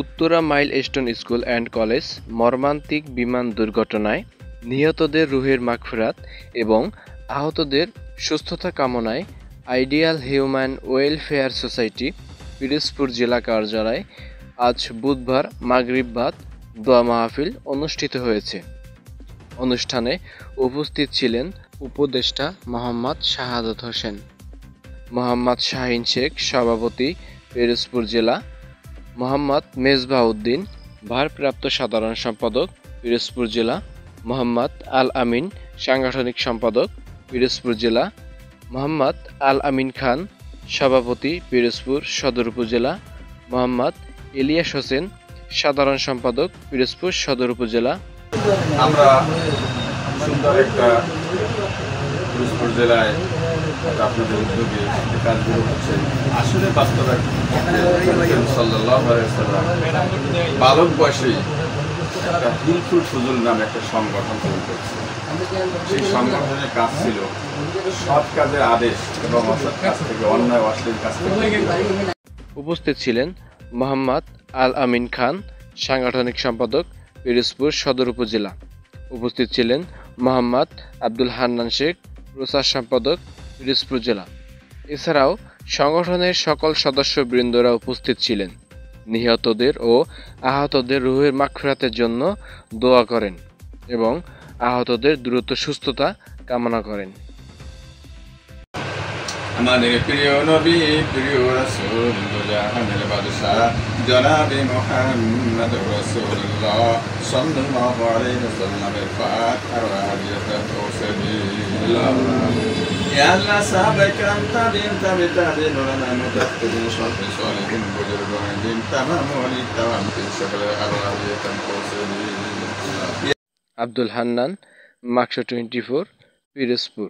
Uttara milestone school and college মর্মান্তিক বিমান দুর্ঘটনায় নিহতদের রুহের মাগফিরাত এবং আহতদের সুস্থতা কামনায় ideal human welfare society Pirojpur জেলা কার্যালয়ে আজ বুধবার মাগরিব বাদ দোয়া মাহফিল অনুষ্ঠিত হয়েছে। অনুষ্ঠানে উপস্থিত ছিলেন উপদেষ্টা মোহাম্মদ শাহাদাত হোসেন, মোহাম্মদ শাহিন শেখ সভাপতি পিরোজপুর জেলা, মোহাম্মদ মেজবাহ উদ্দিন ভারপ্রাপ্ত সাধারণ সম্পাদক পিরোজপুর জেলা, মোহাম্মদ আল আমিন সাংগঠনিক সম্পাদক পিরোজপুর জেলা, মোহাম্মদ আল আমিন খান সভাপতি পিরোজপুর সদর উপজেলা, মোহাম্মদ ইলিয়াস হোসেন সাধারণ সম্পাদক পিরোজপুর সদর উপজেলা। আমরা সুন্দর একটা পিরোজপুর জেলায় আপনাদের উদ্যোগে যে কাজগুলো হচ্ছে আসলে বাস্তবে সাল্লাল্লাহু আলাইহি ওয়াসাল্লাম বালক বয়সেই একটা হিলফুল ফুজুল নামে একটা সংগঠন তৈরি করেছে। সেই সংগঠনের কাজ ছিল সৎ কাজের আদেশ এবং অসৎ কাজ থেকে, অন্যায় অশ্লীল কাজ থেকে। উপস্থিত ছিলেন মোহাম্মদ আল আমিন খান সাংগঠনিক সম্পাদক পিরোজপুর সদর উপজেলা। উপস্থিত ছিলেন মোহাম্মদ আব্দুল হান্নান শেখ প্রচার সম্পাদক পিরোজপুর জেলা। এছাড়াও সংগঠনের সকল সদস্যবৃন্দরা উপস্থিত ছিলেন। নিহতদের ও আহতদের রুহের মাগফিরাতের জন্য দোয়া করেন এবং আহতদের দ্রুত সুস্থতা কামনা করেন। আমাদের প্রিয় নবী, প্রিয় রাসূল, দুজাহানের বাদশাহ জনাবে মুহাম্মদ রাসূলুল্লাহ সাল্লাল্লাহু আলাইহি ওয়াসাল্লামের পাক আর হাদিয়াত তৌসিবিল্লাহ। ইয়া আল্লাহ, সাহাবায়ে কেরাম, তাবিঈন ওলামা মুতাআক্কিদিন সালিহিন বুজুর্গান দিন তামাম ওয়ালি তামাম সকল আর হাদিয়াত তৌসিবিল্লাহ। আব্দুল হান্নান, মাকসা 24, পিরোজপুর।